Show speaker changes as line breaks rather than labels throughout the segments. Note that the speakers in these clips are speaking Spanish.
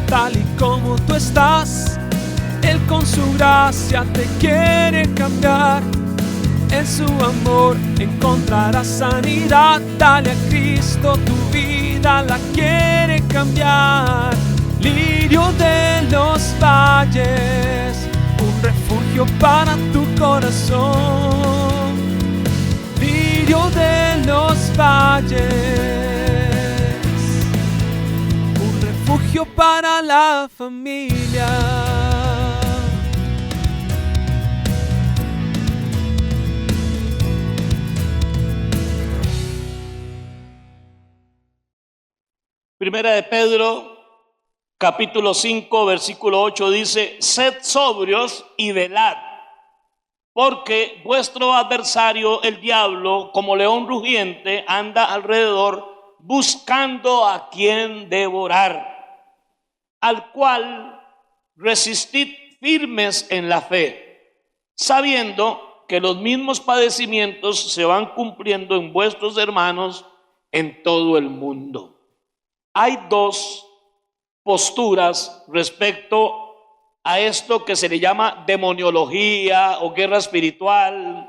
tal y como tú estás. Él con su gracia te quiere cambiar. En su amor encontrarás sanidad. Dale a Cristo, tu vida la quiere cambiar. Lirio de los valles, un refugio para tu corazón. Lirio de los valles, un refugio para la familia.
Primera de Pedro, capítulo 5, versículo 8 dice: sed sobrios y velad, porque vuestro adversario, el diablo, como león rugiente, anda alrededor buscando a quien devorar, al cual resistid firmes en la fe, sabiendo que los mismos padecimientos se van cumpliendo en vuestros hermanos en todo el mundo. Hay dos posturas respecto a esto que se le llama demoniología o guerra espiritual,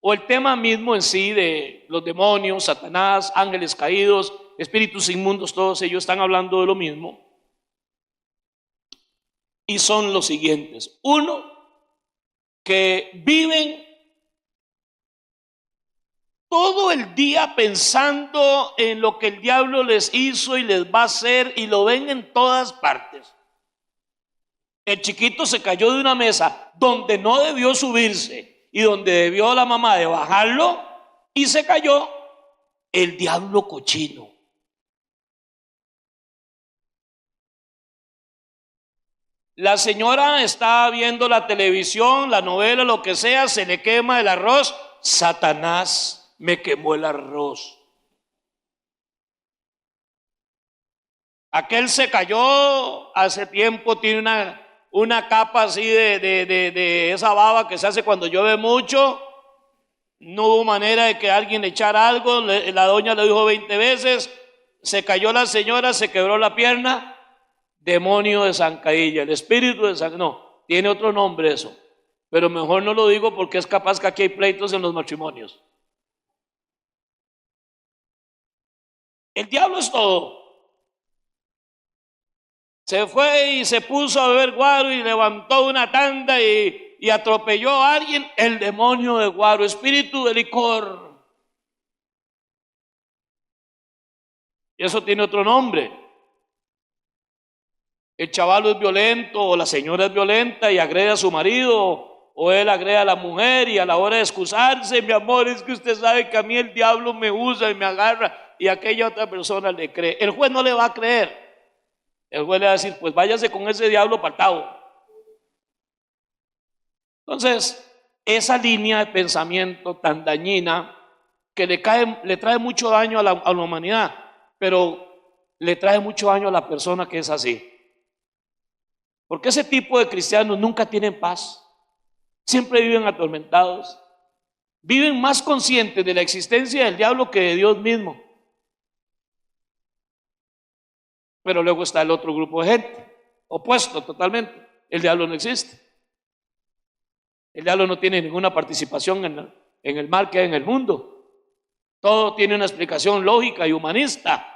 o el tema mismo en sí de los demonios, Satanás, ángeles caídos, espíritus inmundos. Todos ellos están hablando de lo mismo, y son los siguientes: uno, que viven todo el día pensando en lo que el diablo les hizo y les va a hacer, y lo ven en todas partes. El chiquito se cayó de una mesa donde no debió subirse y donde debió la mamá de bajarlo, y se cayó. El diablo cochino. La señora está viendo la televisión, la novela, lo que sea, se le quema el arroz. Satanás me quemó el arroz. Aquel se cayó hace tiempo, tiene una capa así de esa baba que se hace cuando llueve mucho. No hubo manera de que alguien le echara algo. La doña le dijo 20 veces. Se cayó la señora, se quebró la pierna. Demonio de zancadilla, el espíritu de zancadilla. No, tiene otro nombre eso, pero mejor no lo digo porque es capaz que aquí hay pleitos en los matrimonios. El diablo es todo. Se fue y se puso a beber guaro y levantó una tanda y atropelló a alguien. El demonio de guaro, espíritu de licor. Y eso tiene otro nombre. El chavalo es violento, o la señora es violenta y agrede a su marido, o él agrede a la mujer, y a la hora de excusarse: mi amor, es que usted sabe que a mí el diablo me usa y me agarra, y aquella otra persona le cree. El juez no le va a creer. El juez le va a decir: pues váyase con ese diablo partado. Entonces, esa línea de pensamiento tan dañina que le trae mucho daño a la humanidad, pero le trae mucho daño a la persona que es así. Porque ese tipo de cristianos nunca tienen paz, siempre viven atormentados, viven más conscientes de la existencia del diablo que de Dios mismo. Pero luego está el otro grupo de gente, opuesto totalmente: el diablo no existe. El diablo no tiene ninguna participación en el mal que hay en el mundo. Todo tiene una explicación lógica y humanista.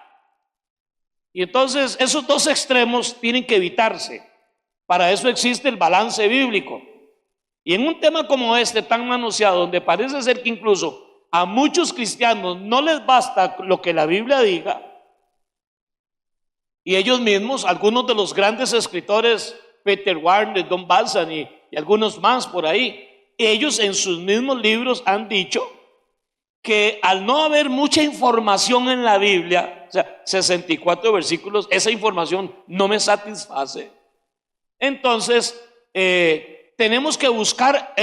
Y entonces esos dos extremos tienen que evitarse. Para eso existe el balance bíblico. Y en un tema como este, tan manoseado, donde parece ser que incluso a muchos cristianos no les basta lo que la Biblia diga, y ellos mismos, algunos de los grandes escritores, Peter Warner, Don Balsan y algunos más por ahí, ellos en sus mismos libros han dicho que al no haber mucha información en la Biblia, o sea, 64 versículos, esa información no me satisface. Entonces, tenemos que buscar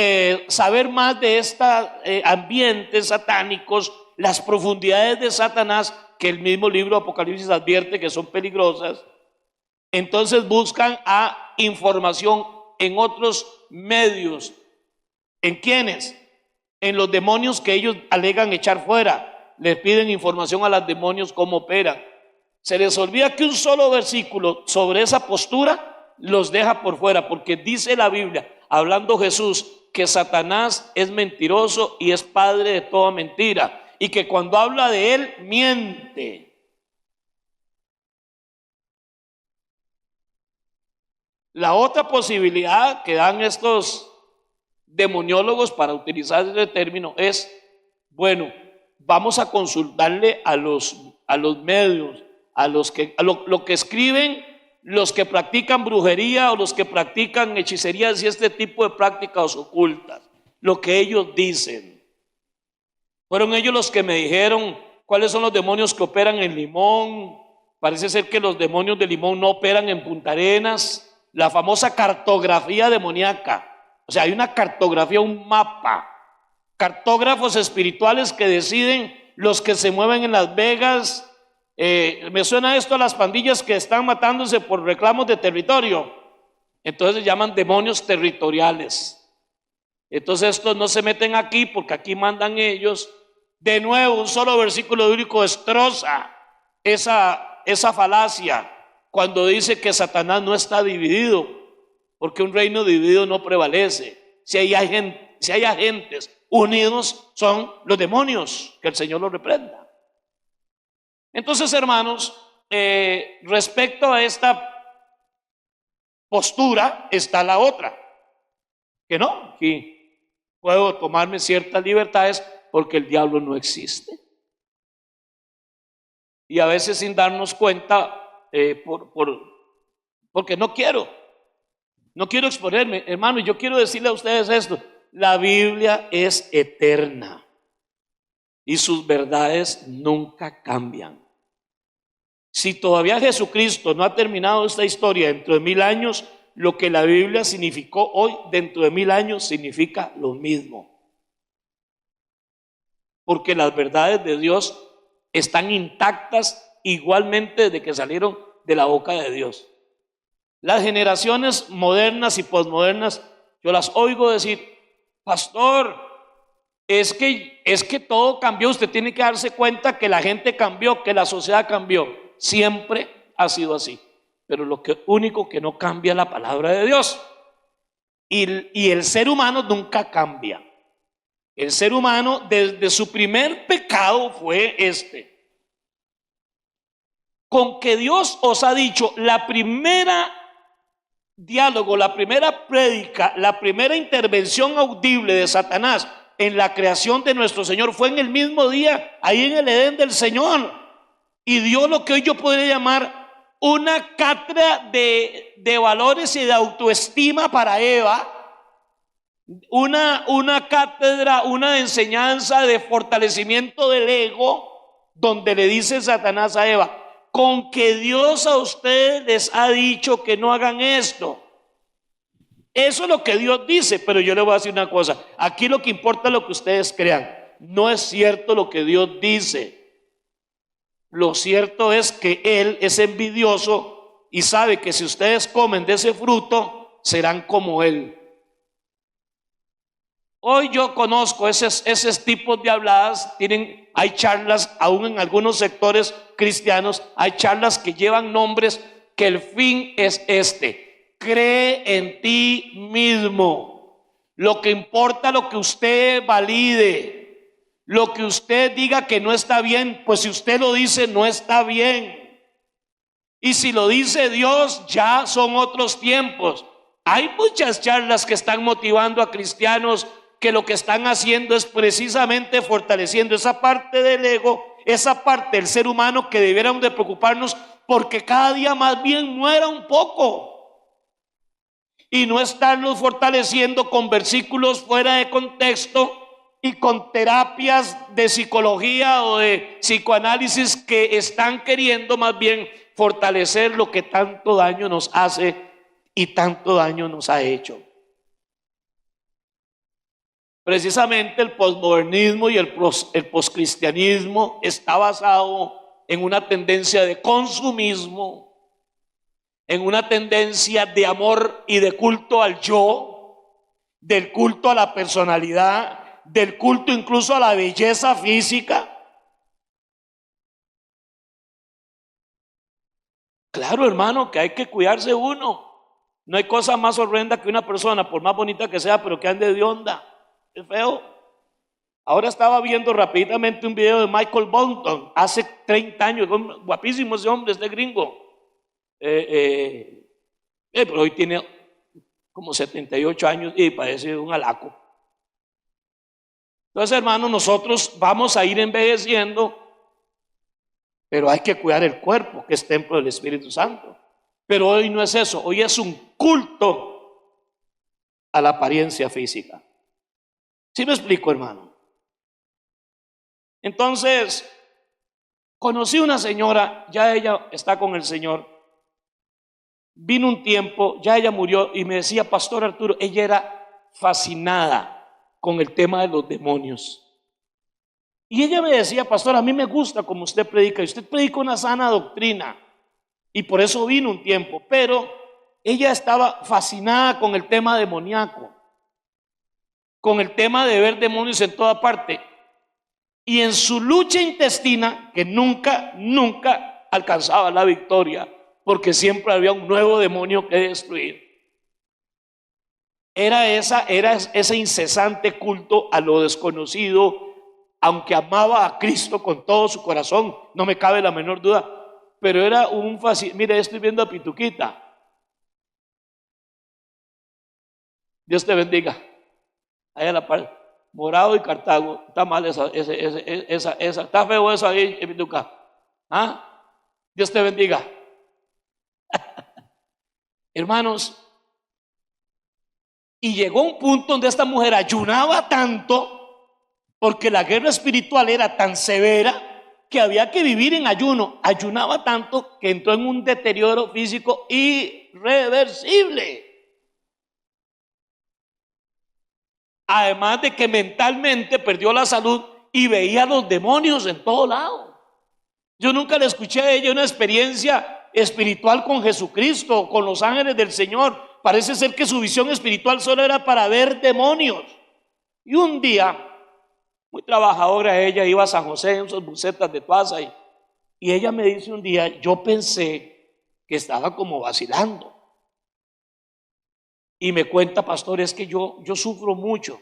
saber más de estos ambientes satánicos, las profundidades de Satanás, que el mismo libro de Apocalipsis advierte que son peligrosas. Entonces buscan a información en otros medios. ¿En quiénes? En los demonios que ellos alegan echar fuera. Les piden información a los demonios cómo operan. Se les olvida que un solo versículo sobre esa postura los deja por fuera, porque dice la Biblia, hablando Jesús, que Satanás es mentiroso y es padre de toda mentira, y que cuando habla de él, miente. La otra posibilidad que dan estos demoniólogos, para utilizar ese término, es, bueno, vamos a consultarle a los medios, lo que escriben, los que practican brujería o los que practican hechicerías y este tipo de prácticas ocultas, lo que ellos dicen. Fueron ellos los que me dijeron cuáles son los demonios que operan en Limón. Parece ser que los demonios de Limón no operan en Punta Arenas. La famosa cartografía demoníaca. O sea, hay una cartografía, un mapa. Cartógrafos espirituales que deciden los que se mueven en Las Vegas. Me suena esto a las pandillas que están matándose por reclamos de territorio. Entonces se llaman demonios territoriales. Entonces estos no se meten aquí porque aquí mandan ellos. De nuevo, un solo versículo bíblico destroza esa falacia cuando dice que Satanás no está dividido, porque un reino dividido no prevalece. Si hay agentes unidos, son los demonios, que el Señor los reprenda. Entonces, hermanos, respecto a esta postura está la otra, que no, aquí puedo tomarme ciertas libertades porque el diablo no existe. Y a veces sin darnos cuenta, porque no quiero exponerme, hermano. Yo quiero decirle a ustedes esto: la Biblia es eterna y sus verdades nunca cambian. Si todavía Jesucristo no ha terminado esta historia dentro de 1000 años, lo que la Biblia significó hoy, dentro de 1000 años significa lo mismo, porque las verdades de Dios están intactas igualmente desde que salieron de la boca de Dios. Las generaciones modernas y posmodernas, yo las oigo decir: pastor, es que todo cambió. Usted tiene que darse cuenta que la gente cambió, que la sociedad cambió. Siempre ha sido así, pero lo único que no cambia es la palabra de Dios. Y el ser humano nunca cambia. El ser humano, desde su primer pecado, fue con que Dios os ha dicho, la primera diálogo, la primera prédica, la primera intervención audible de Satanás en la creación de nuestro Señor fue en el mismo día, ahí en el Edén del Señor, y dio lo que hoy yo podría llamar una cátedra de valores y de autoestima para Eva, una cátedra, una enseñanza de fortalecimiento del ego, donde le dice Satanás a Eva: con que Dios a ustedes les ha dicho que no hagan esto. Eso es lo que Dios dice, pero yo le voy a decir una cosa: aquí lo que importa es lo que ustedes crean. No es cierto lo que Dios dice. Lo cierto es que Él es envidioso y sabe que si ustedes comen de ese fruto, serán como Él. Hoy yo conozco esos tipos de habladas. Hay charlas, aún en algunos sectores cristianos, hay charlas que llevan nombres que el fin es cree en ti mismo. Lo que importa, lo que usted valide, lo que usted diga que no está bien, pues si usted lo dice, no está bien. Y si lo dice Dios, ya son otros tiempos. Hay muchas charlas que están motivando a cristianos que lo que están haciendo es precisamente fortaleciendo esa parte del ego, esa parte del ser humano que debiéramos de preocuparnos porque cada día más bien muera un poco, y no estarnos fortaleciendo con versículos fuera de contexto y con terapias de psicología o de psicoanálisis que están queriendo más bien fortalecer lo que tanto daño nos hace y tanto daño nos ha hecho. Precisamente el posmodernismo y el poscristianismo está basado en una tendencia de consumismo, en una tendencia de amor y de culto al yo, del culto a la personalidad, del culto incluso a la belleza física. claro, hermano, que hay que cuidarse uno. No hay cosa más horrenda que una persona, por más bonita que sea, pero que ande de onda. Es feo. Ahora estaba viendo rápidamente un video de Michael Bolton, hace 30 años, guapísimo ese hombre, este gringo. Pero hoy tiene como 78 años y parece un halaco. Entonces, hermano, nosotros vamos a ir envejeciendo, pero hay que cuidar el cuerpo, que es templo del Espíritu Santo. Pero hoy no es eso, hoy es un culto a la apariencia física. ¿Sí me explico, hermano? Entonces, conocí una señora, ya ella está con el Señor. Vino un tiempo, ya ella murió y me decía, Pastor Arturo, ella era fascinada con el tema de los demonios. Y ella me decía, pastor, a mí me gusta como usted predica, y usted predica una sana doctrina. Y por eso vino un tiempo, pero ella estaba fascinada con el tema demoníaco, con el tema de ver demonios en toda parte. Y en su lucha intestina, que nunca alcanzaba la victoria, porque siempre había un nuevo demonio que destruir. Era ese incesante culto a lo desconocido, aunque amaba a Cristo con todo su corazón, no me cabe la menor duda, pero era un fácil. Mire, estoy viendo a Pituquita. Dios te bendiga. Allá a la par, Morado y Cartago. Está mal esa, está feo eso ahí, Pituca. ¿Ah? Dios te bendiga. Hermanos, y llegó un punto donde esta mujer ayunaba tanto, porque la guerra espiritual era tan severa, que había que vivir en ayuno. Ayunaba tanto que entró en un deterioro físico irreversible. Además de que mentalmente perdió la salud y veía los demonios en todo lado. Yo nunca le escuché a ella una experiencia espiritual con Jesucristo, con los ángeles del Señor. Parece ser que su visión espiritual solo era para ver demonios. Y un día, muy trabajadora, ella iba a San José en sus bucetas de Tuaza y ella me dice un día, yo pensé que estaba como vacilando. Y me cuenta, pastor, es que yo sufro mucho.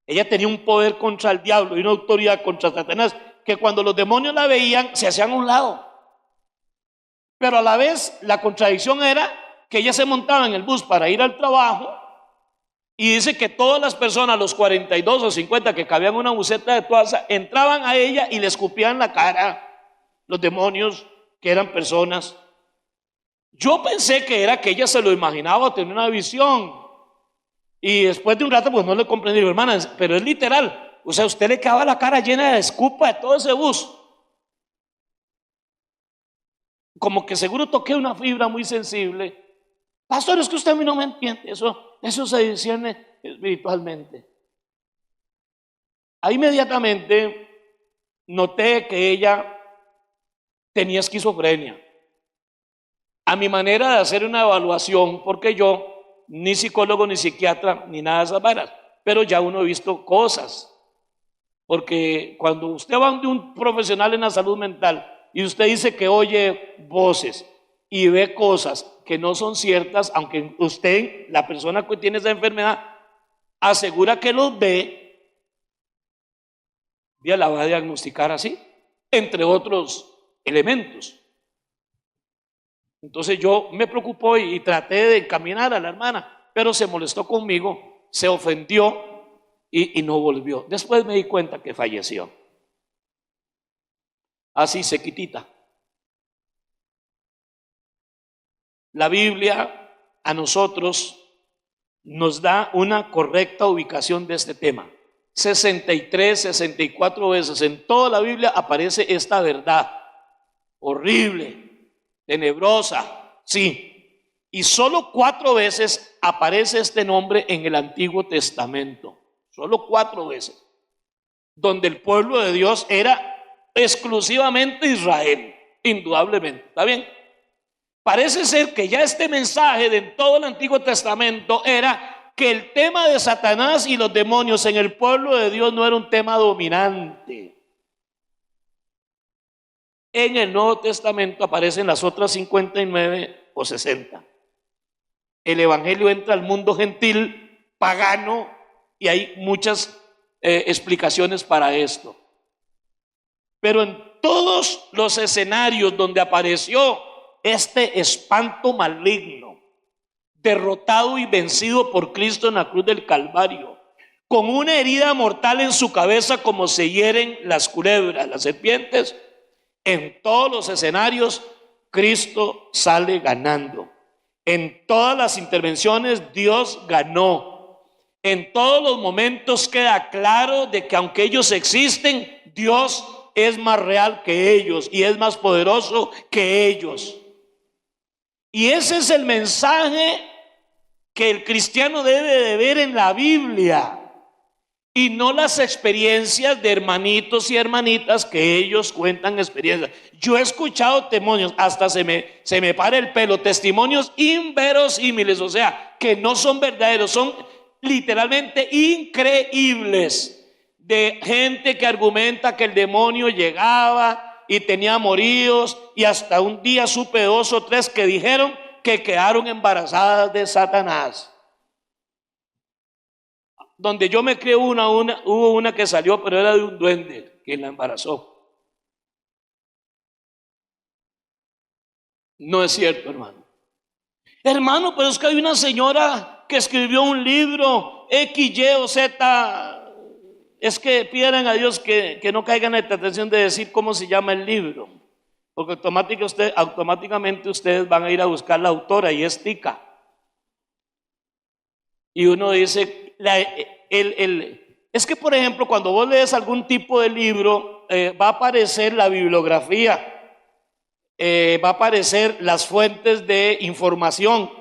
Ella tenía un poder contra el diablo y una autoridad contra Satanás, que cuando los demonios la veían, se hacían a un lado. Pero a la vez, la contradicción era que ella se montaba en el bus para ir al trabajo y dice que todas las personas, los 42 o 50 que cabían en una buceta de Tuaza, entraban a ella y le escupían la cara los demonios, que eran personas. Yo pensé que era que ella se lo imaginaba, tenía una visión, y después de un rato pues no le comprendí, hermana, pero es literal. O sea, usted le quedaba la cara llena de escupa de todo ese bus. Como que seguro toqué una fibra muy sensible. Pastor, es que usted a mí no me entiende. Eso se discierne espiritualmente. Ahí inmediatamente noté que ella tenía esquizofrenia. A mi manera de hacer una evaluación, porque yo, ni psicólogo, ni psiquiatra, ni nada de esas varas, pero ya uno ha visto cosas. Porque cuando usted va de un profesional en la salud mental y usted dice que oye voces y ve cosas que no son ciertas, aunque usted, la persona que tiene esa enfermedad, asegura que los ve, ya la va a diagnosticar así, entre otros elementos. Entonces yo me preocupó y traté de encaminar a la hermana, pero se molestó conmigo, se ofendió y no volvió. Después me di cuenta que falleció. Así sequitita. La Biblia a nosotros nos da una correcta ubicación de este tema. 63, 64 veces en toda la Biblia aparece esta verdad horrible, tenebrosa, sí. Y solo 4 veces aparece este nombre en el Antiguo Testamento. Solo 4 veces. Donde el pueblo de Dios era exclusivamente Israel, indudablemente. ¿Está bien? Parece ser que ya este mensaje de todo el Antiguo Testamento era que el tema de Satanás y los demonios en el pueblo de Dios no era un tema dominante. En el Nuevo Testamento aparecen las otras 59 o 60. El Evangelio entra al mundo gentil, pagano, y hay muchas explicaciones para esto. Pero en todos los escenarios donde apareció este espanto maligno, derrotado y vencido por Cristo en la cruz del Calvario, con una herida mortal en su cabeza como se hieren las culebras, las serpientes, en todos los escenarios Cristo sale ganando. En todas las intervenciones Dios ganó. En todos los momentos queda claro de que aunque ellos existen, Dios es más real que ellos y es más poderoso que ellos. Y ese es el mensaje que el cristiano debe de ver en la Biblia, y no las experiencias de hermanitos y hermanitas que ellos cuentan experiencias. Yo he escuchado testimonios, hasta se me para el pelo, testimonios inverosímiles, o sea, que no son verdaderos, son literalmente increíbles, de gente que argumenta que el demonio llegaba y tenía amoríos, y hasta un día supe 2 o 3 que dijeron que quedaron embarazadas de Satanás. Donde yo me creo hubo una que salió, pero era de un duende que la embarazó. No es cierto, hermano. Hermano, pero es que hay una señora que escribió un libro, X, Y o Z. Es que pidan a Dios que no caigan en la tentación de decir cómo se llama el libro, porque automáticamente ustedes van a ir a buscar la autora, y es tica. Y uno dice, es que, por ejemplo, cuando vos lees algún tipo de libro, va a aparecer la bibliografía, va a aparecer las fuentes de información.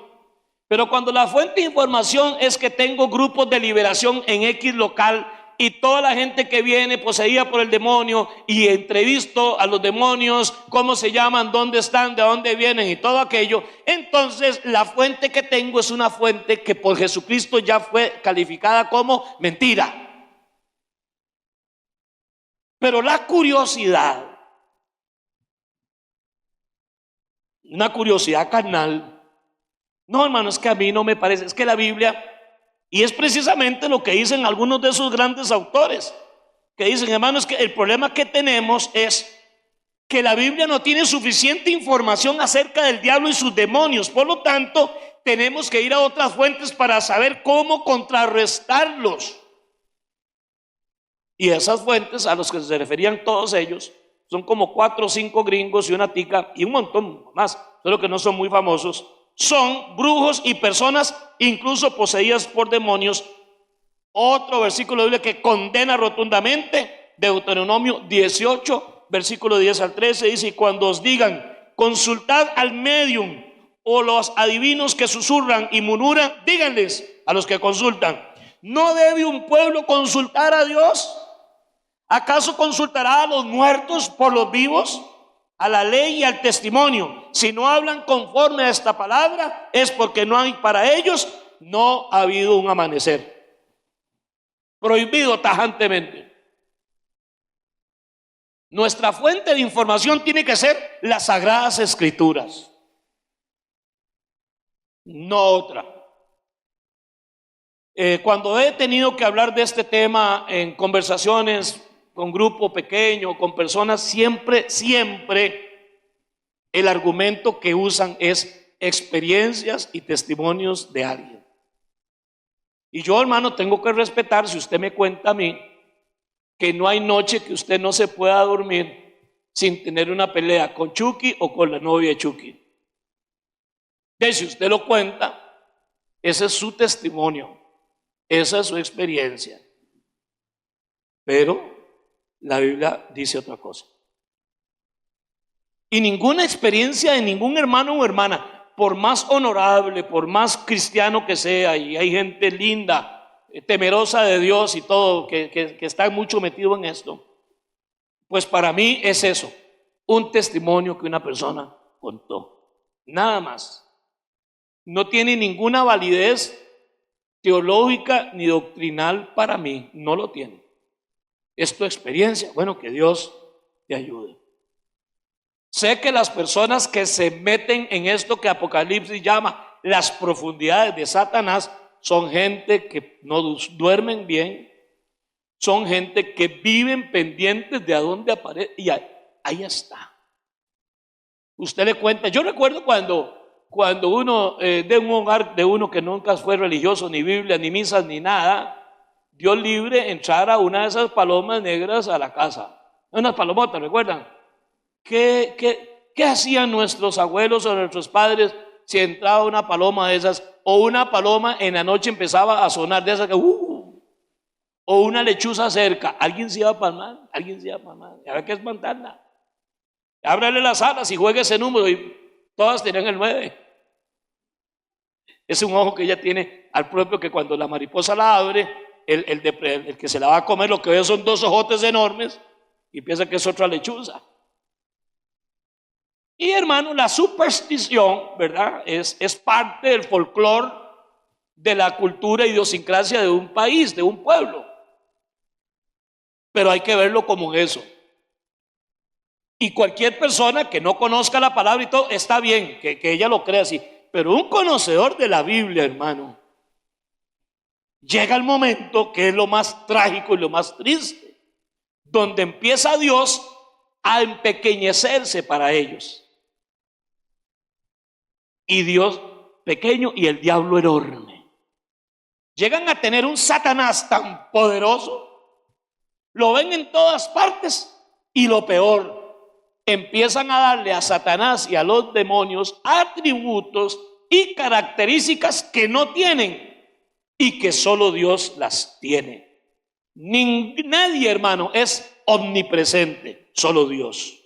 Pero cuando la fuente de información es que tengo grupos de liberación en X local, y toda la gente que viene poseída por el demonio, y entrevisto a los demonios, cómo se llaman, dónde están, de dónde vienen y todo aquello, entonces la fuente que tengo es una fuente que por Jesucristo ya fue calificada como mentira. Pero la curiosidad, una curiosidad carnal, no, hermano, es que a mí no me parece, es que la Biblia... Y es precisamente lo que dicen algunos de esos grandes autores, que dicen, hermanos, que el problema que tenemos es que la Biblia no tiene suficiente información acerca del diablo y sus demonios. Por lo tanto, tenemos que ir a otras fuentes para saber cómo contrarrestarlos. Y esas fuentes a los que se referían todos ellos son como 4 o 5 gringos y una tica y un montón más, solo que no son muy famosos. Son brujos y personas incluso poseídas por demonios. Otro versículo de Biblia que condena rotundamente, Deuteronomio 18, versículo 10 al 13, dice: y cuando os digan, consultad al medium o los adivinos que susurran y murmuran, díganles a los que consultan, ¿no debe un pueblo consultar a Dios? ¿Acaso consultará a los muertos por los vivos? A la ley y al testimonio. Si no hablan conforme a esta palabra, es porque no hay para ellos, no ha habido un amanecer. Prohibido tajantemente. Nuestra fuente de información tiene que ser las Sagradas Escrituras, no otra. Cuando he tenido que hablar de este tema en conversaciones con grupo pequeño, con personas, siempre el argumento que usan es experiencias y testimonios de alguien. Y yo, hermano, tengo que respetar, si usted me cuenta a mí, que no hay noche que usted no se pueda dormir sin tener una pelea con Chucky o con la novia de Chucky. Y si usted lo cuenta, ese es su testimonio, esa es su experiencia. Pero la Biblia dice otra cosa. Y ninguna experiencia de ningún hermano o hermana, por más honorable, por más cristiano que sea, y hay gente linda, temerosa de Dios y todo, que está mucho metido en esto, pues para mí es eso, un testimonio que una persona contó, nada más. No tiene ninguna validez teológica ni doctrinal para mí, no lo tiene. Es tu experiencia, bueno, que Dios te ayude. Sé que las personas que se meten en esto que Apocalipsis llama las profundidades de Satanás son gente que no duermen bien, son gente que viven pendientes de a dónde aparece, y ahí está. Usted le cuenta, yo recuerdo cuando uno de un hogar de uno que nunca fue religioso, ni Biblia, ni misas, ni nada, Dios libre entrar a una de esas palomas negras a la casa, unas palomotas, ¿recuerdan? ¿Qué hacían nuestros abuelos o nuestros padres si entraba una paloma de esas, o una paloma en la noche empezaba a sonar de esas que o una lechuza cerca? Alguien se iba a palmar, y había que espantarla. Ábrale las alas y juegue ese número, y todas tenían el 9. Es un ojo que ella tiene al propio, que cuando la mariposa la abre, el que se la va a comer, lo que ve son 2 ojotes enormes y piensa que es otra lechuza. Y hermano, la superstición, ¿verdad? Es parte del folclore, de la cultura e idiosincrasia de un país, de un pueblo. Pero hay que verlo como eso. Y cualquier persona que no conozca la palabra y todo, está bien que ella lo crea así. Pero un conocedor de la Biblia, hermano, llega el momento que es lo más trágico y lo más triste, donde empieza Dios a empequeñecerse para ellos. Y Dios pequeño y el diablo enorme. Llegan a tener un Satanás tan poderoso, lo ven en todas partes, y lo peor, empiezan a darle a Satanás y a los demonios atributos y características que no tienen y que solo Dios las tiene. Nadie, hermano, es omnipresente, solo Dios.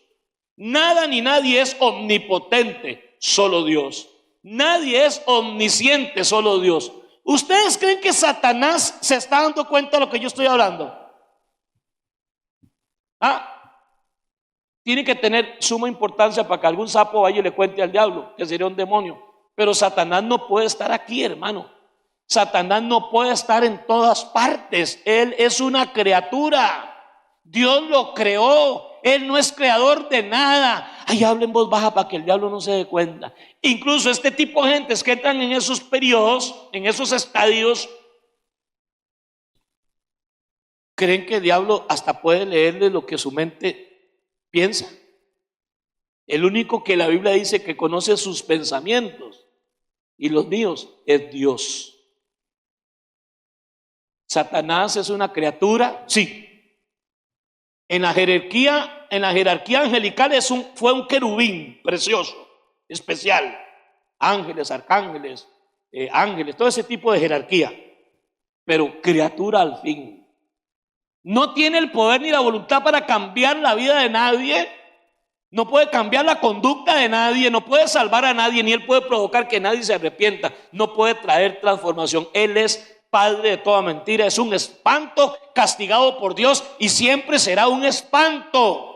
Nada ni nadie es omnipotente, solo Dios. Nadie es omnisciente, solo Dios. ¿Ustedes creen que Satanás se está dando cuenta de lo que yo estoy hablando? Tiene que tener suma importancia para que algún sapo vaya y le cuente al diablo que sería un demonio. Pero Satanás no puede estar aquí, hermano. Satanás no puede estar en todas partes. Él es una criatura. Dios lo creó. Él no es creador de nada. Ay, hablen en voz baja para que el diablo no se dé cuenta. Incluso este tipo de gentes que entran en esos periodos, en esos estadios, creen que el diablo hasta puede leerle lo que su mente piensa. El único que la Biblia dice que conoce sus pensamientos y los míos es Dios. Satanás es una criatura, sí. En la jerarquía angelical fue un querubín precioso, especial. Ángeles, arcángeles, ángeles, todo ese tipo de jerarquía. Pero criatura al fin. No tiene el poder ni la voluntad para cambiar la vida de nadie. No puede cambiar la conducta de nadie. No puede salvar a nadie, ni él puede provocar que nadie se arrepienta. No puede traer transformación. Él es padre de toda mentira. Es un espanto castigado por Dios y siempre será un espanto.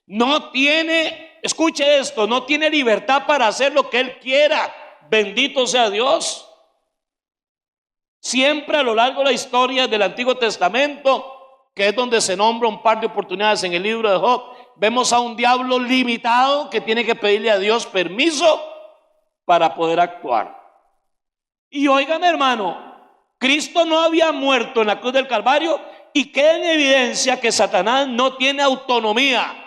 No tiene, escuche esto, no tiene libertad para hacer lo que él quiera. Bendito sea Dios. Siempre a lo largo de la historia del Antiguo Testamento, que es donde se nombra un par de oportunidades en el libro de Job, vemos a un diablo limitado que tiene que pedirle a Dios permiso para poder actuar. Y oigan, hermano, Cristo no había muerto en la cruz del Calvario y queda en evidencia que Satanás no tiene autonomía.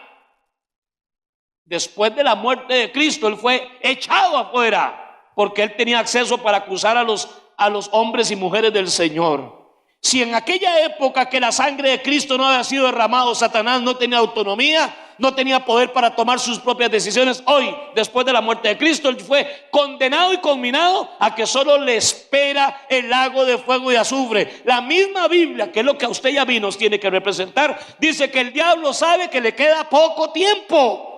Después de la muerte de Cristo, él fue echado afuera porque él tenía acceso para acusar a los hombres y mujeres del Señor. Si en aquella época que la sangre de Cristo no había sido derramado, Satanás no tenía autonomía, no tenía poder para tomar sus propias decisiones, hoy, después de la muerte de Cristo, él fue condenado y conminado a que solo le espera el lago de fuego y azufre. La misma Biblia, que es lo que a usted y a mí nos tiene que representar, dice que el diablo sabe que le queda poco tiempo.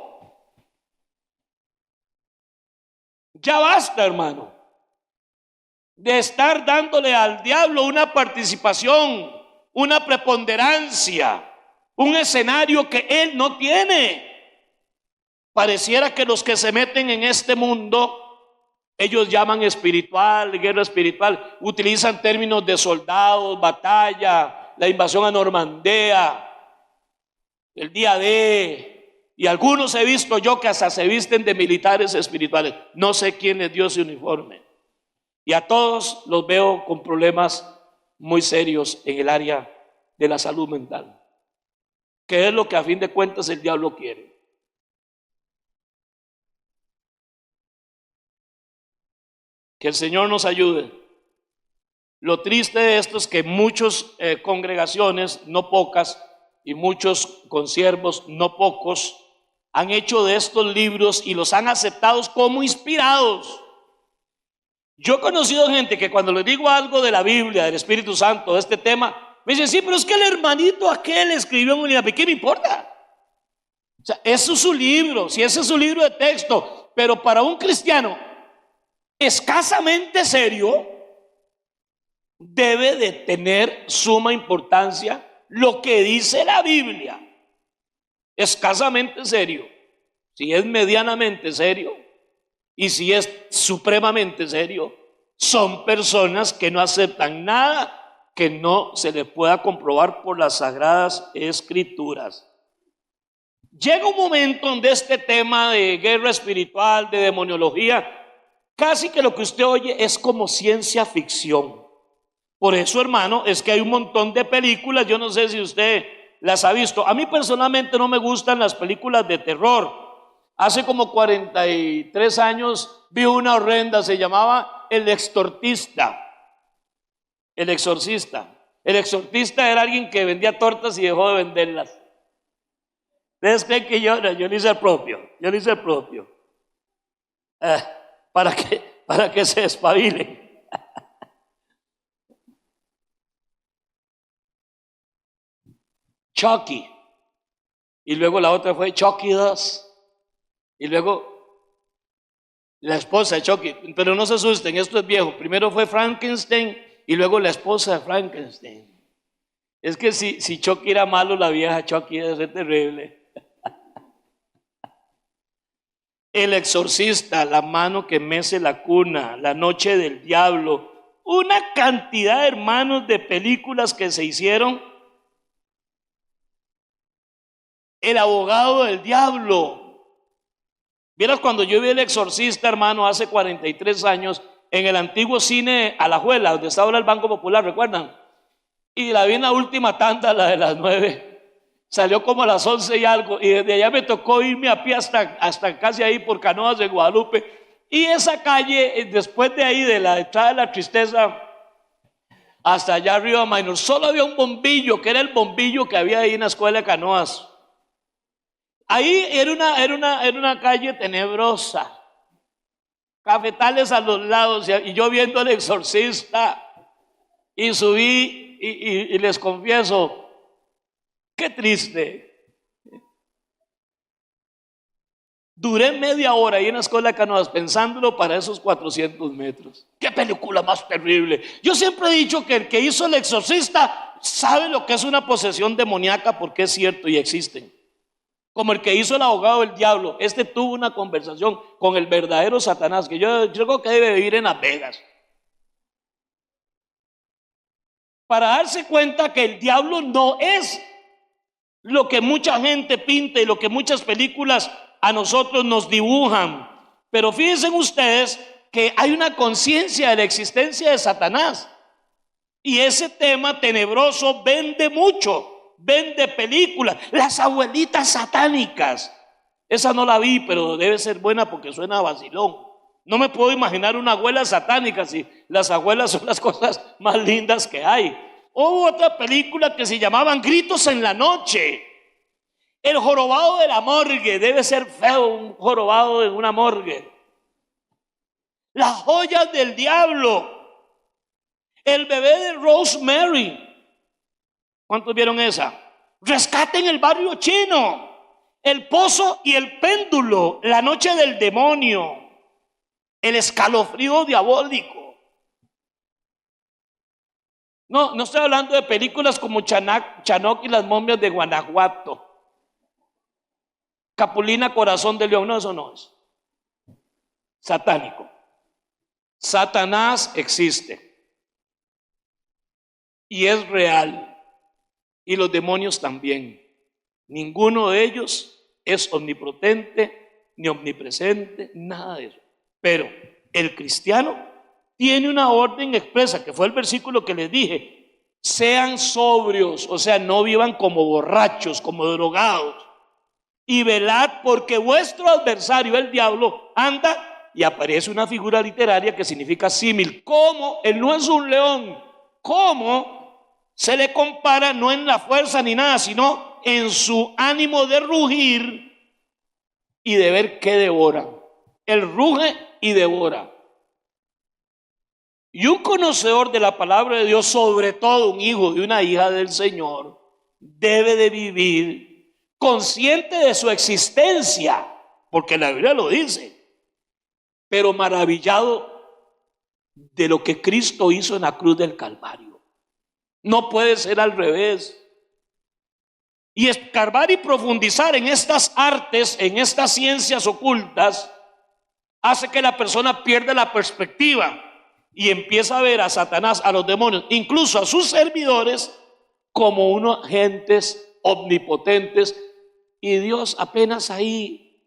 Ya basta, hermano, de estar dándole al diablo una participación, una preponderancia, un escenario que él no tiene. Pareciera que los que se meten en este mundo, ellos llaman espiritual, guerra espiritual, utilizan términos de soldados, batalla, la invasión a Normandía, el día D, Y algunos he visto yo que hasta se visten de militares espirituales. No sé quién les dio ese uniforme. Y a todos los veo con problemas muy serios en el área de la salud mental, que es lo que a fin de cuentas el diablo quiere. Que el Señor nos ayude. Lo triste de esto es que muchas congregaciones, no pocas, y muchos consiervos, no pocos, han hecho de estos libros y los han aceptado como inspirados. Yo he conocido gente que cuando les digo algo de la Biblia, del Espíritu Santo, de este tema, me dicen, sí, pero es que el hermanito aquel escribió en un libro. ¿Qué me importa? O sea, eso es su libro, si ese es su libro de texto, pero para un cristiano escasamente serio, debe de tener suma importancia lo que dice la Biblia. Escasamente serio, si es medianamente serio y si es supremamente serio, son personas que no aceptan nada que no se le pueda comprobar por las sagradas escrituras. Llega un momento donde este tema de guerra espiritual, de demoniología, casi que lo que usted oye es como ciencia ficción. Por eso, hermano, es que hay un montón de películas, yo no sé si usted las ha visto. A mí personalmente no me gustan las películas de terror. Hace como 43 años vi una horrenda, se llamaba El Exorcista. El Exorcista. El exorcista era alguien que vendía tortas y dejó de venderlas. ¿Ustedes creen que yo le hice el propio? Yo le hice el propio. Para que se despabilen. Chucky. Y luego la otra fue Chucky 2. Y luego la esposa de Chucky. Pero no se asusten, esto es viejo. Primero fue Frankenstein y luego la esposa de Frankenstein. Es que si Chucky era malo, la vieja Chucky debe ser terrible. El Exorcista, La mano que mece la cuna, La noche del diablo. Una cantidad, hermanos, de películas que se hicieron. El abogado del diablo. Vieras, cuando yo vi El Exorcista, hermano, hace 43 años, en el antiguo cine Alajuela, donde está ahora el Banco Popular, ¿recuerdan? Y la vi en la última tanda, la de las 9. Salió como a las 11 y algo, y desde allá me tocó irme a pie hasta casi ahí por Canoas de Guadalupe. Y esa calle, después de ahí, de la entrada de la Tristeza, hasta allá arriba Minor, solo había un bombillo, que era el bombillo que había ahí en la escuela de Canoas. Ahí era una calle tenebrosa, cafetales a los lados, y yo viendo El Exorcista, y subí, y les confieso, qué triste. Duré media hora ahí en la escuela de Canoas pensándolo para esos 400 metros. Qué película más terrible. Yo siempre he dicho que el que hizo El Exorcista sabe lo que es una posesión demoníaca, porque es cierto y existen. Como el que hizo El abogado del diablo. Este tuvo una conversación con el verdadero Satanás, que yo creo que debe vivir en Las Vegas, para darse cuenta que el diablo no es lo que mucha gente pinta y lo que muchas películas a nosotros nos dibujan. Pero fíjense ustedes que hay una conciencia de la existencia de Satanás, y ese tema tenebroso vende mucho. Vende películas, Las abuelitas satánicas. Esa no la vi, pero debe ser buena porque suena a vacilón. No me puedo imaginar una abuela satánica, si las abuelas son las cosas más lindas que hay. Hubo otra película que se llamaban Gritos en la noche. El jorobado de la morgue. Debe ser feo un jorobado en una morgue. Las joyas del diablo. El bebé de Rosemary. ¿Cuántos vieron esa? Rescate en el barrio chino. El pozo y el péndulo. La noche del demonio. El escalofrío diabólico. No estoy hablando de películas como Chanoc y las momias de Guanajuato, Capulina, corazón de león. No, eso no es satánico. Satanás existe y es real. Y los demonios también. Ninguno de ellos es omnipotente, ni omnipresente, nada de eso. Pero el cristiano tiene una orden expresa, que fue el versículo que les dije: sean sobrios, o sea, no vivan como borrachos, como drogados, y velad, porque vuestro adversario, el diablo, anda, y aparece una figura literaria que significa símil. Como él no es un león, como se le compara no en la fuerza ni nada, sino en su ánimo de rugir y de ver qué devora. Él ruge y devora. Y un conocedor de la palabra de Dios, sobre todo un hijo de una hija del Señor, debe de vivir consciente de su existencia, porque la Biblia lo dice, pero maravillado de lo que Cristo hizo en la cruz del Calvario. No puede ser al revés. Y escarbar y profundizar en estas artes, en estas ciencias ocultas, hace que la persona pierda la perspectiva y empieza a ver a Satanás, a los demonios, incluso a sus servidores, como unos agentes omnipotentes y Dios apenas ahí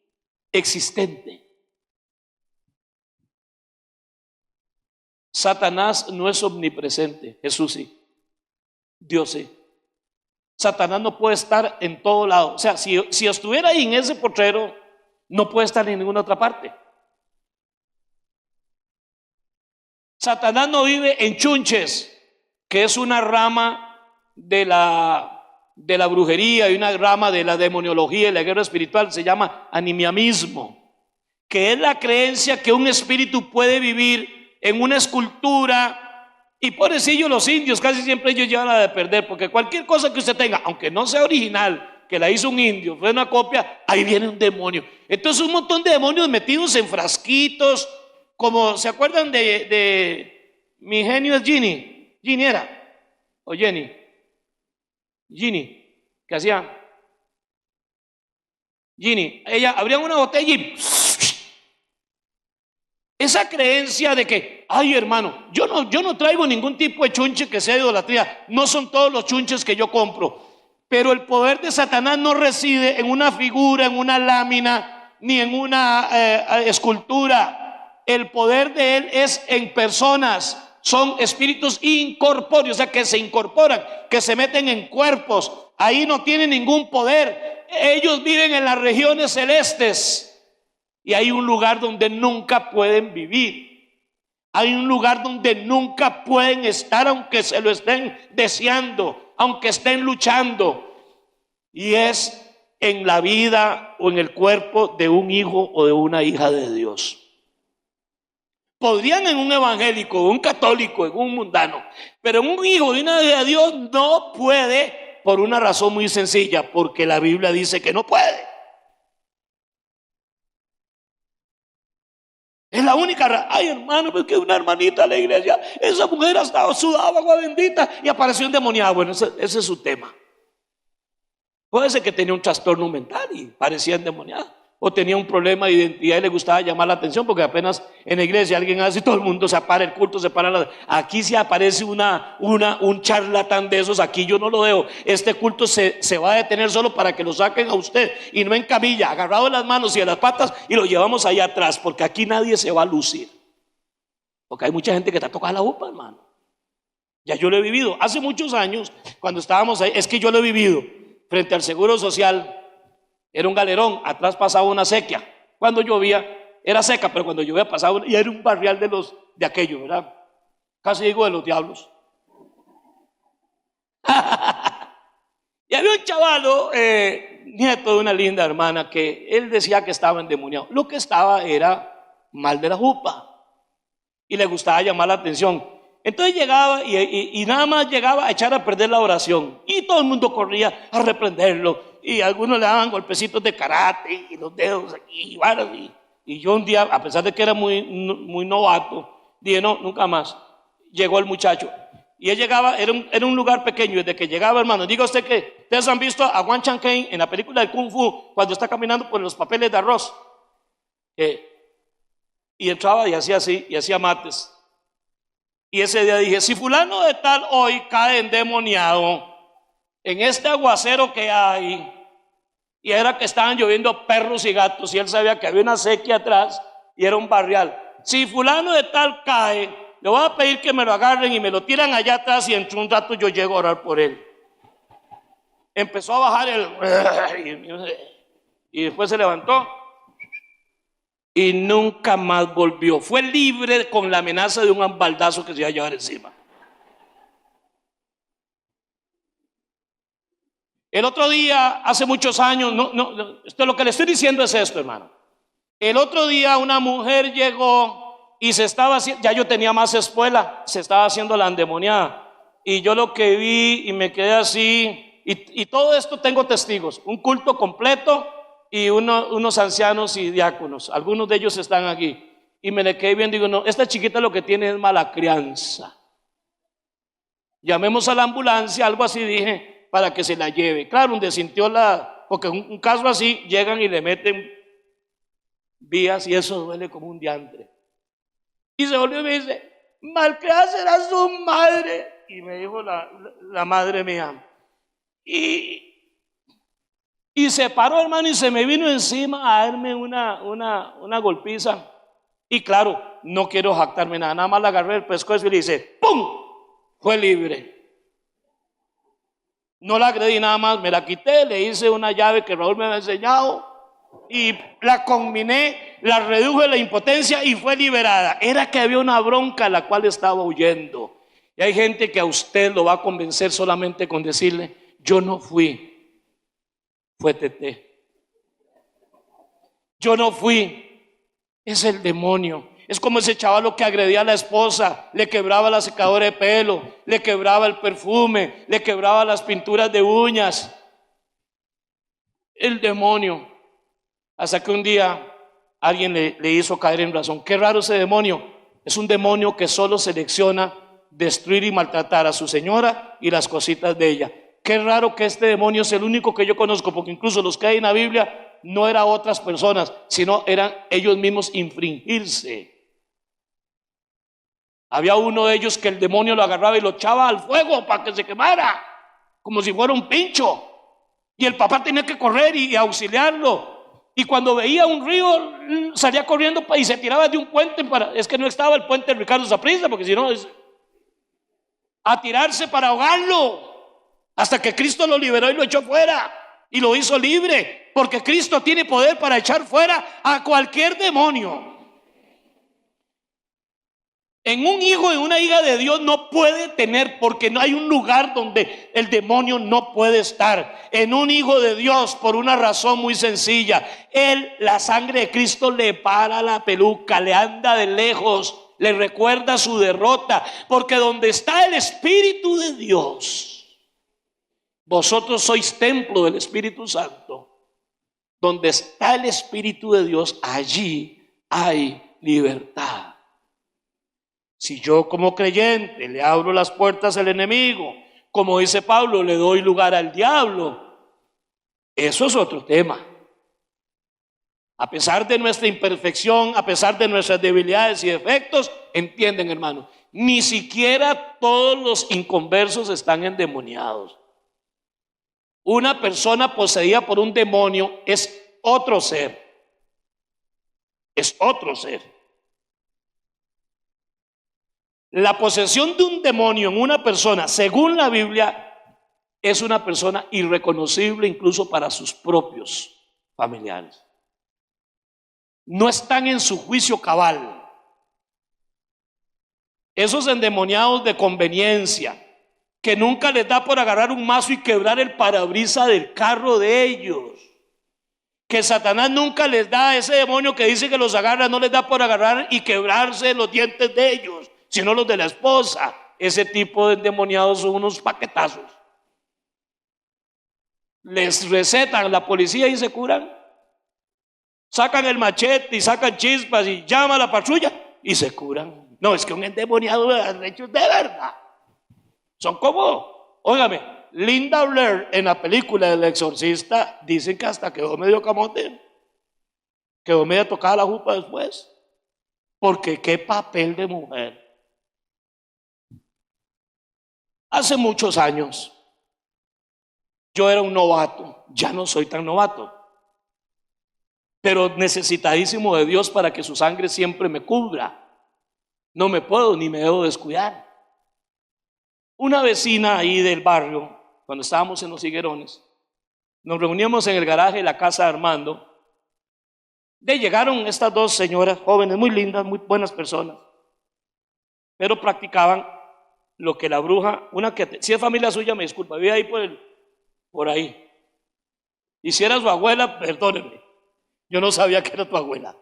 existente. Satanás no es omnipresente, Jesús sí, Dios sí. Satanás no puede estar en todo lado. O sea, si estuviera ahí en ese potrero, no puede estar en ninguna otra parte. Satanás no vive en chunches, que es una rama de la brujería y una rama de la demoniología y la guerra espiritual. Se llama animiamismo, que es la creencia que un espíritu puede vivir en una escultura. Y pobrecillos los indios, casi siempre ellos llevan a de perder, porque cualquier cosa que usted tenga, aunque no sea original, que la hizo un indio, fue una copia, ahí viene un demonio. Entonces un montón de demonios metidos en frasquitos, como ¿se acuerdan de mi genio es Ginny? Ginny era, o Jenny, Ginny, que hacía Ginny, ella abría una botella y esa creencia de que, ay hermano, yo no traigo ningún tipo de chunche que sea idolatría, no son todos los chunches que yo compro, pero el poder de Satanás no reside en una figura, en una lámina, ni en una escultura. El poder de él es en personas, son espíritus incorpóreos, o sea que se incorporan, que se meten en cuerpos, ahí no tienen ningún poder, ellos viven en las regiones celestes. Y hay un lugar donde nunca pueden vivir. Hay un lugar donde nunca pueden estar, aunque se lo estén deseando, aunque estén luchando. Y es en la vida o en el cuerpo de un hijo o de una hija de Dios. Podrían en un evangélico, un católico, en un mundano, pero en un hijo de una hija de Dios no puede, por una razón muy sencilla, porque la Biblia dice que no puede. Es la única razón. Ay hermano, porque una hermanita de la iglesia, esa mujer hasta sudaba agua bendita y apareció endemoniada. Bueno, ese es su tema. Puede ser que tenía un trastorno mental y parecía endemoniada, o tenía un problema de identidad y le gustaba llamar la atención, porque apenas en la iglesia alguien hace y todo el mundo se para, el culto se para. Aquí si aparece un charlatán de esos, aquí yo no lo veo. Este culto se va a detener solo para que lo saquen a usted, y no en camilla, agarrado de las manos y de las patas, y lo llevamos allá atrás, porque aquí nadie se va a lucir, porque hay mucha gente que está tocando la upa, hermano. Ya yo lo he vivido hace muchos años, cuando estábamos ahí, es que yo lo he vivido frente al Seguro Social. Era un galerón, atrás pasaba una sequía. Cuando llovía era seca, pero cuando llovía pasaba, y era un barrial de aquello, ¿verdad? Casi digo de los diablos. Y había un chavalo, nieto de una linda hermana, que él decía que estaba endemoniado. Lo que estaba era mal de la jupa y le gustaba llamar la atención. Entonces llegaba y nada más llegaba a echar a perder la oración, y todo el mundo corría a reprenderlo, y algunos le daban golpecitos de karate y los dedos aquí y yo un día, a pesar de que era muy novato, dije no, nunca más. Llegó el muchacho y él llegaba, era un lugar pequeño, y desde que llegaba, hermano, diga usted que ustedes han visto a Wan Chan Kane en la película de Kung Fu cuando está caminando por los papeles de arroz, y entraba y hacía así y hacía mates. Y ese día dije, si fulano de tal hoy cae endemoniado en este aguacero que hay, Y era que estaban lloviendo perros y gatos y él sabía que había una sequía atrás y era un barrial. Si fulano de tal cae, le voy a pedir que me lo agarren y me lo tiran allá atrás y entre un rato yo llego a orar por él. Empezó a bajar y después se levantó y nunca más volvió. Fue libre con la amenaza de un baldazo que se iba a llevar encima. El otro día, hace muchos años, lo que le estoy diciendo es esto, hermano. El otro día una mujer llegó y se estaba haciendo, ya yo tenía más espuela, se estaba haciendo la endemoniada. Y yo lo que vi y me quedé así, y todo esto tengo testigos, un culto completo y unos ancianos y diáconos, algunos de ellos están aquí. Y me le quedé viendo y digo, no, esta chiquita lo que tiene es mala crianza. Llamemos a la ambulancia, algo así dije, para que se la lleve. Claro, donde sintió porque un caso así, llegan y le meten vías y eso duele como un diantre. Y se volvió y me dice, malcriada será su madre. Y me dijo la madre mía. Y se paró, hermano, y se me vino encima a darme una golpiza. Y claro, no quiero jactarme nada más la agarré el pescuezo y le hice, ¡pum! Fue libre. No la agredí nada más, me la quité, le hice una llave que Raúl me había enseñado y la combiné, la reduje la impotencia y fue liberada. Era que había una bronca a la cual estaba huyendo. Y hay gente que a usted lo va a convencer solamente con decirle, yo no fui, fue Tete. Yo no fui, es el demonio. Es como ese chavalo que agredía a la esposa, le quebraba la secadora de pelo, le quebraba el perfume, le quebraba las pinturas de uñas. El demonio. Hasta que un día alguien le hizo caer en razón. Qué raro ese demonio. Es un demonio que solo selecciona destruir y maltratar a su señora y las cositas de ella. Qué raro que este demonio es el único que yo conozco, porque incluso los que hay en la Biblia no eran otras personas, sino eran ellos mismos infringirse. Había uno de ellos que el demonio lo agarraba y lo echaba al fuego para que se quemara, como si fuera un pincho. Y el papá tenía que correr y auxiliarlo. Y cuando veía un río, salía corriendo y se tiraba de un puente. Es que no estaba el puente Ricardo Saprissa, porque si no, a tirarse para ahogarlo. Hasta que Cristo lo liberó y lo echó fuera. Y lo hizo libre. Porque Cristo tiene poder para echar fuera a cualquier demonio. En un hijo y una hija de Dios no puede tener, porque no hay un lugar donde el demonio no puede estar. En un hijo de Dios, por una razón muy sencilla, la sangre de Cristo le para la peluca, le anda de lejos, le recuerda su derrota, porque donde está el Espíritu de Dios, vosotros sois templo del Espíritu Santo. Donde está el Espíritu de Dios, allí hay libertad. Si yo como creyente le abro las puertas al enemigo, como dice Pablo, le doy lugar al diablo, eso es otro tema. A pesar de nuestra imperfección, a pesar de nuestras debilidades y defectos, entienden, hermano, ni siquiera todos los inconversos están endemoniados. Una persona poseída por un demonio es otro ser. Es otro ser. La posesión de un demonio en una persona, según la Biblia, es una persona irreconocible incluso para sus propios familiares. No están en su juicio cabal. Esos endemoniados de conveniencia, que nunca les da por agarrar un mazo y quebrar el parabrisas del carro de ellos. Que Satanás nunca les da, ese demonio que dice que los agarra, no les da por agarrar y quebrarse los dientes de ellos, sino los de la esposa. Ese tipo de endemoniados son unos paquetazos. Les recetan la policía y se curan. Sacan el machete y sacan chispas y llama a la patrulla y se curan. No, es que un endemoniado de hechos de verdad. Son como, óigame, Linda Blair en la película del Exorcista, dicen que hasta quedó medio camote, quedó medio tocada la jupa después, porque qué papel de mujer. Hace muchos años Yo era un novato, ya no soy tan novato, pero necesitadísimo de Dios para que su sangre siempre me cubra. No me puedo ni me debo descuidar. Una vecina ahí del barrio, cuando estábamos en Los Higuerones, nos reuníamos en el garaje de la casa de Armando. Llegaron estas dos señoras jóvenes, muy lindas, muy buenas personas, pero practicaban lo que la bruja, una que, si es familia suya, me disculpa, vive ahí por ahí. Y si era su abuela, perdóneme, yo no sabía que era tu abuela.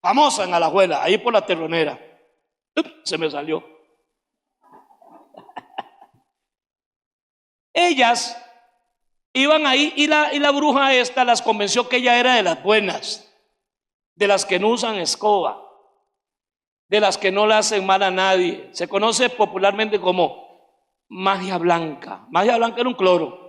Famosa en Alajuela, ahí por la Terronera. Se me salió. Ellas iban ahí y la bruja esta las convenció que ella era de las buenas, de las que no usan escoba, de las que no le hacen mal a nadie. Se conoce popularmente como magia blanca. Magia blanca era un cloro.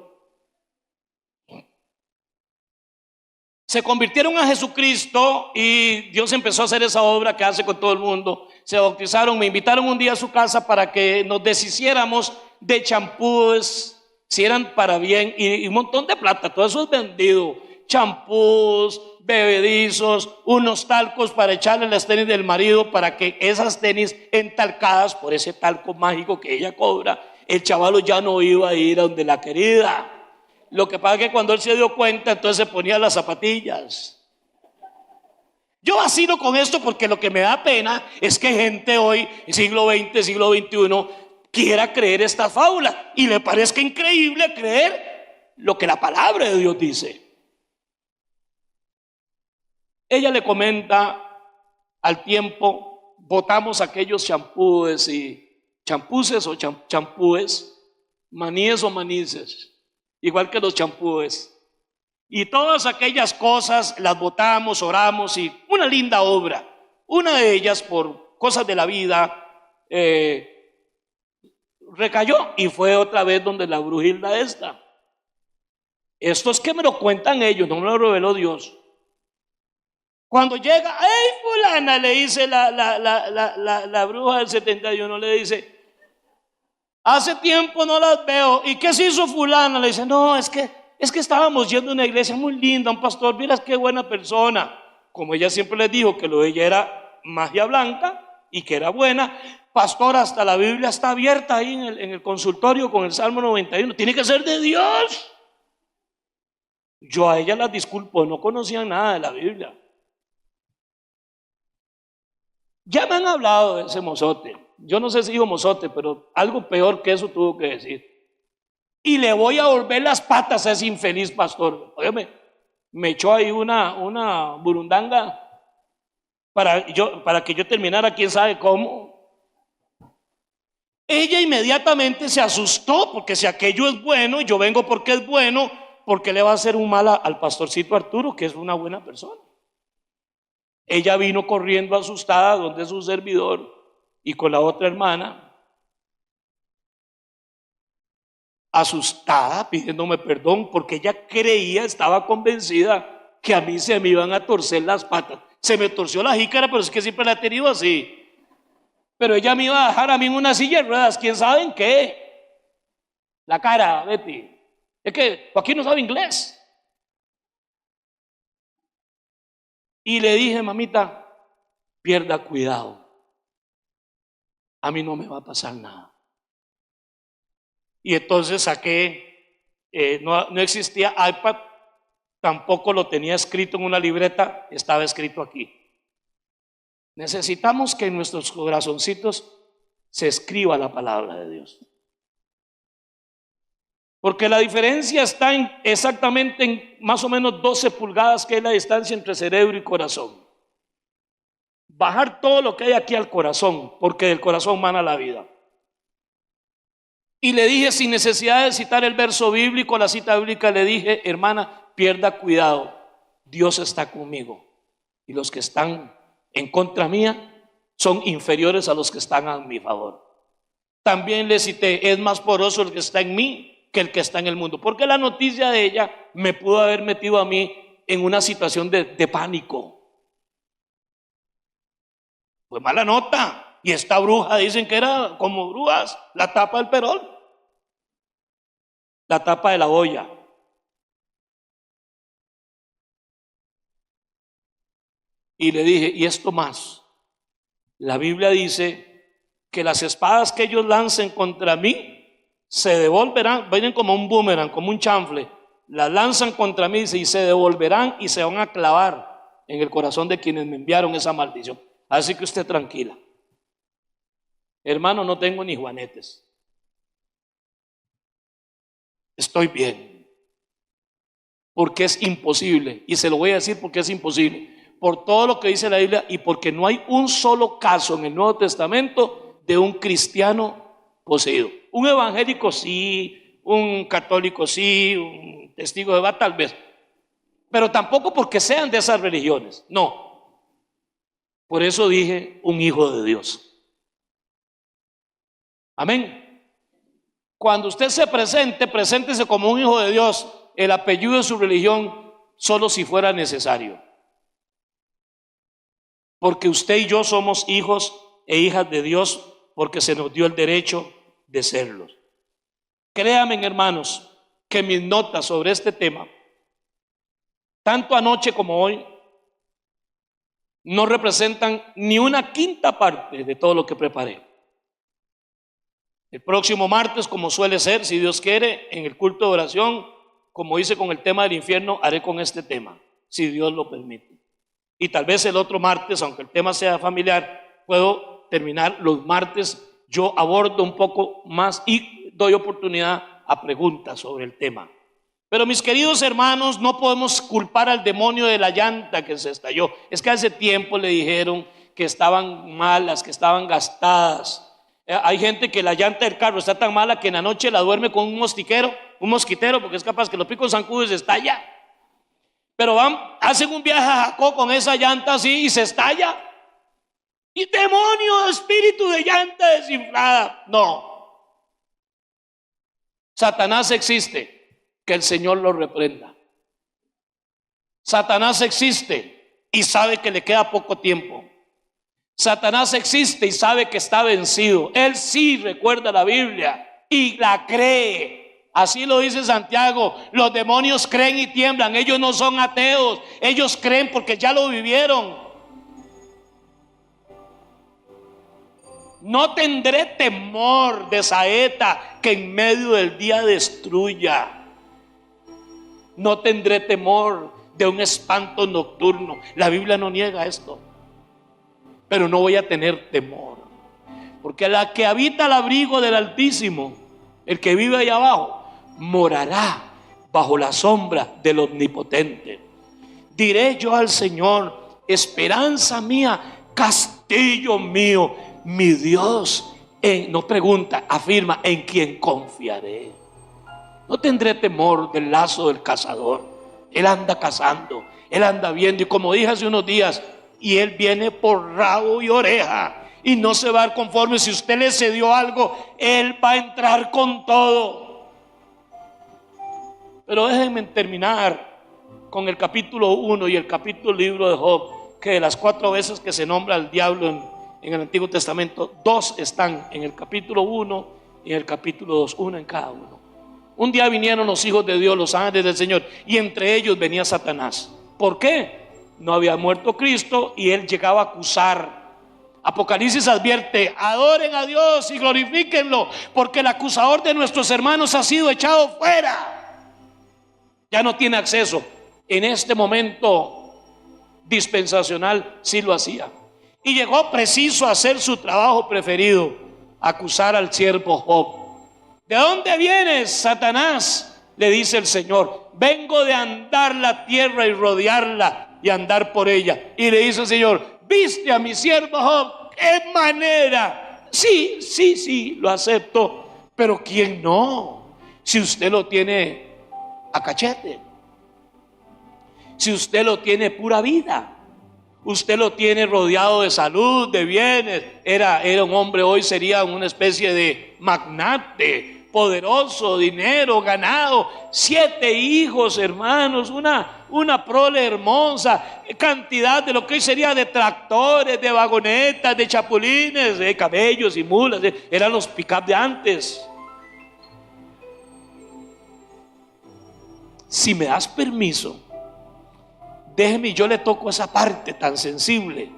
Se convirtieron a Jesucristo y Dios empezó a hacer esa obra que hace con todo el mundo. Se bautizaron, me invitaron un día a su casa para que nos deshiciéramos de champús, si eran para bien, y un montón de plata, todo eso es vendido. Champús, bebedizos, unos talcos para echarle las tenis del marido para que esas tenis entalcadas por ese talco mágico que ella cobra, el chavalo ya no iba a ir a donde la querida. Lo que pasa es que cuando él se dio cuenta, entonces se ponía las zapatillas. Yo vacilo con esto porque lo que me da pena es que gente hoy, siglo XX, siglo XXI, quiera creer esta fábula y le parezca increíble creer lo que la palabra de Dios dice. Ella le comenta, al tiempo, botamos aquellos champúes y champuses o champúes, maníes o manices, igual que los champúes. Y todas aquellas cosas las botamos, oramos y una linda obra. Una de ellas, por cosas de la vida, recayó y fue otra vez donde la brujilda esta. Esto es que me lo cuentan ellos, no me lo reveló Dios. Cuando llega, ¡ay, fulana! Le dice la bruja del 71, le dice, hace tiempo no las veo. ¿Y qué se hizo fulana? Le dice, no, es que estábamos yendo a una iglesia muy linda, un pastor, miras qué buena persona. Como ella siempre les dijo que lo de ella era magia blanca y que era buena, pastor, hasta la Biblia está abierta ahí en el consultorio con el Salmo 91, tiene que ser de Dios. Yo a ella las disculpo, no conocían nada de la Biblia. Ya me han hablado de ese mozote. Yo no sé si dijo mozote, pero algo peor que eso tuvo que decir. Y le voy a volver las patas a ese infeliz pastor. Óyeme, me echó ahí una burundanga para que yo terminara quién sabe cómo. Ella inmediatamente se asustó, porque si aquello es bueno y yo vengo porque es bueno, ¿por qué le va a hacer un mal al pastorcito Arturo, que es una buena persona? Ella vino corriendo asustada donde su servidor y con la otra hermana, asustada, pidiéndome perdón, porque ella creía, estaba convencida que a mí se me iban a torcer las patas. Se me torció la jícara, pero es que siempre la he tenido así. Pero ella me iba a dejar a mí en una silla de ruedas, ¿quién sabe en qué? La cara, Betty. Es que Joaquín no sabe inglés. Y le dije, mamita, pierda cuidado. A mí no me va a pasar nada. Y entonces saqué, no existía iPad, tampoco lo tenía escrito en una libreta, estaba escrito aquí. Necesitamos que en nuestros corazoncitos se escriba la palabra de Dios. Porque la diferencia está exactamente en más o menos 12 pulgadas, que es la distancia entre cerebro y corazón. Bajar todo lo que hay aquí al corazón, porque del corazón mana la vida. Y le dije, sin necesidad de citar el verso bíblico, la cita bíblica, le dije, hermana, pierda cuidado, Dios está conmigo. Y los que están en contra mía son inferiores a los que están a mi favor. También le cité, es más poderoso el que está en mí que el que está en el mundo, porque la noticia de ella me pudo haber metido a mí en una situación de pánico. Fue mala nota. Y esta bruja, dicen que era como brujas, la tapa del perol, la tapa de la olla. Y le dije, y esto más, la Biblia dice que las espadas que ellos lancen contra mí se devolverán, vienen como un boomerang, como un chanfle, las lanzan contra mí y se devolverán y se van a clavar en el corazón de quienes me enviaron esa maldición. Así que usted tranquila. Hermano, no tengo ni juanetes. Estoy bien. Porque es imposible, y se lo voy a decir porque es imposible, por todo lo que dice la Biblia y porque no hay un solo caso en el Nuevo Testamento de un cristiano poseído. Un evangélico sí, un católico sí, un testigo de Jehová tal vez, pero tampoco porque sean de esas religiones, no. Por eso dije un hijo de Dios. Amén. Cuando usted se presente, preséntese como un hijo de Dios. El apellido de su religión solo si fuera necesario, porque usted y yo somos hijos e hijas de Dios porque se nos dio el derecho de serlos. Créanme, hermanos, que mis notas sobre este tema, tanto anoche como hoy, no representan ni una quinta parte de todo lo que preparé. El próximo martes, como suele ser, si Dios quiere, en el culto de oración, como hice con el tema del infierno, haré con este tema, si Dios lo permite. Y tal vez el otro martes, aunque el tema sea familiar, puedo terminar los martes, yo abordo un poco más y doy oportunidad a preguntas sobre el tema. Pero mis queridos hermanos, no podemos culpar al demonio de la llanta que se estalló. Es que hace tiempo le dijeron que estaban malas, que estaban gastadas. Hay gente que la llanta del carro está tan mala que en la noche la duerme con un mosquitero, porque es capaz que los picos zancudos se estalla. Pero hacen un viaje a Jacob con esa llanta así y se estalla. Y demonio, espíritu de llanta desinflada. No. Satanás existe, que el Señor lo reprenda. Satanás existe y sabe que le queda poco tiempo. Satanás existe y sabe que está vencido. Él sí recuerda la Biblia y la cree. Así lo dice Santiago. Los demonios creen y tiemblan. Ellos no son ateos. Ellos creen porque ya lo vivieron. No tendré temor de saeta que en medio del día destruya. No tendré temor de un espanto nocturno. La Biblia no niega esto. Pero no voy a tener temor, porque la que habita al abrigo del Altísimo, el que vive allá abajo, morará bajo la sombra del Omnipotente. Diré yo al Señor, esperanza mía, castillo mío, mi Dios. No pregunta, afirma, en quien confiaré. No tendré temor del lazo del cazador. Él anda cazando, él anda viendo, y como dije hace unos días, y él viene por rabo y oreja y no se va a dar conforme. Si usted le cedió algo, él va a entrar con todo. Pero déjenme terminar con el capítulo 1 y el capítulo libro de Job, que de las 4 veces que se nombra al diablo en el Antiguo Testamento, 2 están en el capítulo 1 y en el capítulo 2, 1 en cada uno. Un día vinieron los hijos de Dios, los ángeles del Señor, y entre ellos venía Satanás. ¿Por qué? No había muerto Cristo y él llegaba a acusar. Apocalipsis advierte: adoren a Dios y glorifíquenlo, porque el acusador de nuestros hermanos ha sido echado fuera. Ya no tiene acceso. En este momento dispensacional sí lo hacía. Y llegó preciso a hacer su trabajo preferido: acusar al siervo Job. ¿De dónde vienes, Satanás?, le dice el Señor. Vengo de andar la tierra y rodearla y andar por ella. Y le dice el Señor: ¿viste a mi siervo Job? ¿Qué manera? Sí, lo acepto. Pero ¿quién no? Si usted lo tiene a cachete, si usted lo tiene pura vida, usted lo tiene rodeado de salud, de bienes. Era un hombre, hoy sería una especie de magnate, poderoso, dinero, ganado, 7 hijos, hermanos, una prole hermosa, cantidad de lo que hoy sería de tractores, de vagonetas, de chapulines, de camellos y mulas. Eran los pick-up de antes. Si me das permiso, déjeme, yo le toco esa parte tan sensible,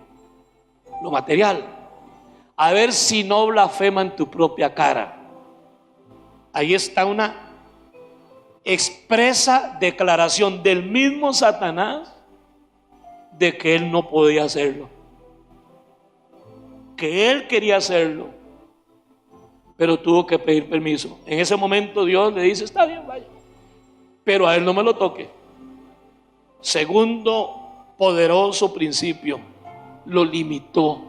lo material, a ver si no blasfema en tu propia cara. Ahí está una expresa declaración del mismo Satanás de que él no podía hacerlo, que él quería hacerlo, pero tuvo que pedir permiso. En ese momento Dios le dice: está bien, vaya, pero a él no me lo toque. Segundo poderoso principio, lo limitó.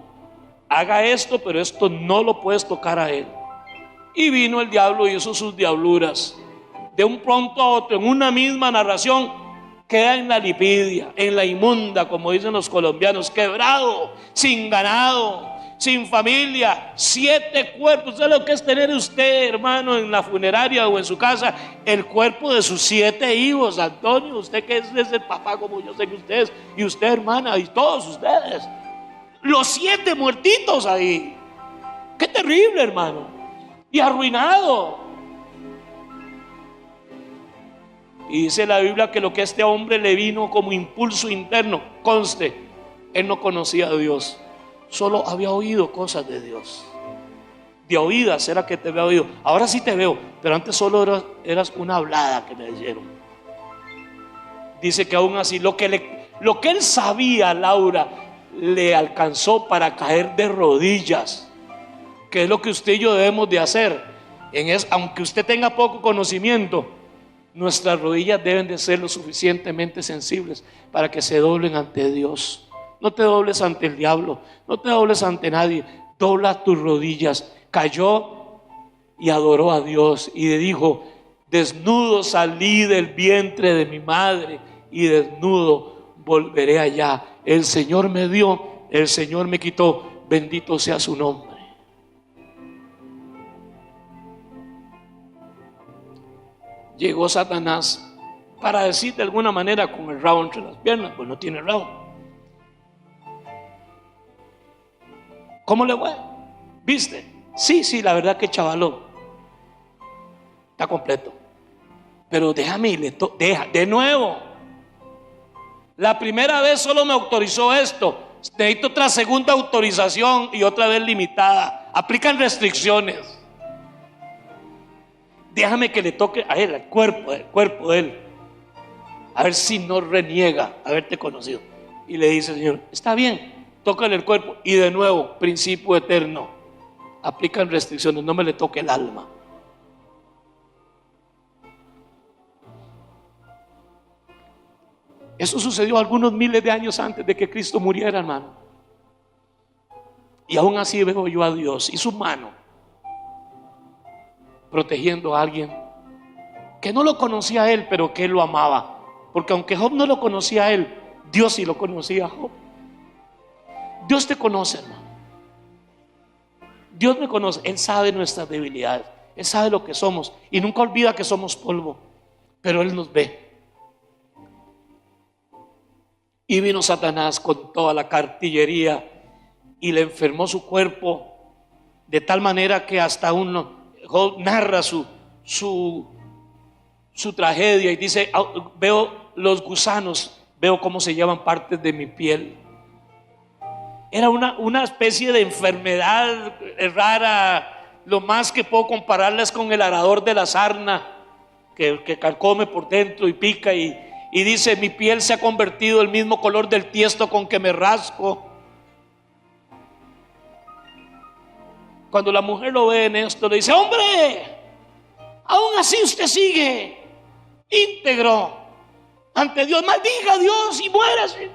Haga esto, pero esto no lo puedes tocar a él. Y vino el diablo y hizo sus diabluras. De un pronto a otro, en una misma narración, queda en la lipidia, en la inmunda, como dicen los colombianos, quebrado, sin ganado, sin familia, 7 cuerpos. ¿Sabe lo que es tener usted, hermano, en la funeraria o en su casa, el cuerpo de sus 7 hijos? Antonio, usted que es el papá, como yo sé que ustedes, y usted, hermana, y todos ustedes, los 7 muertitos ahí. Qué terrible, hermano, y arruinado. Y dice la Biblia que lo que a este hombre le vino como impulso interno, conste, él no conocía a Dios, solo había oído cosas de Dios. De oídas era que te había oído. Ahora sí te veo, pero antes solo eras una hablada que me dijeron. Dice que aún así lo que él sabía, Laura, le alcanzó para caer de rodillas, que es lo que usted y yo debemos de hacer. Aunque usted tenga poco conocimiento, nuestras rodillas deben de ser lo suficientemente sensibles para que se doblen ante Dios. No te dobles ante el diablo, no te dobles ante nadie, dobla tus rodillas. Cayó y adoró a Dios y le dijo: desnudo salí del vientre de mi madre y desnudo volveré allá. El Señor me dio, el Señor me quitó, bendito sea su nombre. Llegó Satanás para decir de alguna manera, con el rabo entre las piernas, pues no tiene rabo. ¿Cómo le fue? ¿Viste? Sí, la verdad que chavalón está completo, pero déjame y deja de nuevo. La primera vez solo me autorizó esto, necesito otra segunda autorización y otra vez limitada. Aplican restricciones. Déjame que le toque a él, al cuerpo de él, a ver si no reniega haberte conocido. Y le dice: Señor, está bien, tócale el cuerpo. Y de nuevo, principio eterno, aplican restricciones, no me le toque el alma. Eso sucedió algunos miles de años antes de que Cristo muriera, hermano. Y aún así veo yo a Dios y su mano protegiendo a alguien que no lo conocía a él, pero que él lo amaba. Porque aunque Job no lo conocía a él, Dios sí lo conocía a Job. Dios te conoce, hermano. Dios me conoce. Él sabe nuestras debilidades, Él sabe lo que somos y nunca olvida que somos polvo, pero Él nos ve. Y vino Satanás con toda la artillería y le enfermó su cuerpo de tal manera que hasta Job narra su tragedia y dice: veo los gusanos, veo cómo se llevan partes de mi piel. Era una especie de enfermedad rara, lo más que puedo compararlas con el arador de la sarna que carcome por dentro y pica, y dice: mi piel se ha convertido el mismo color del tiesto con que me rasco. Cuando la mujer lo ve en esto, le dice: hombre, aún así usted sigue íntegro ante Dios, maldiga a Dios y muérase.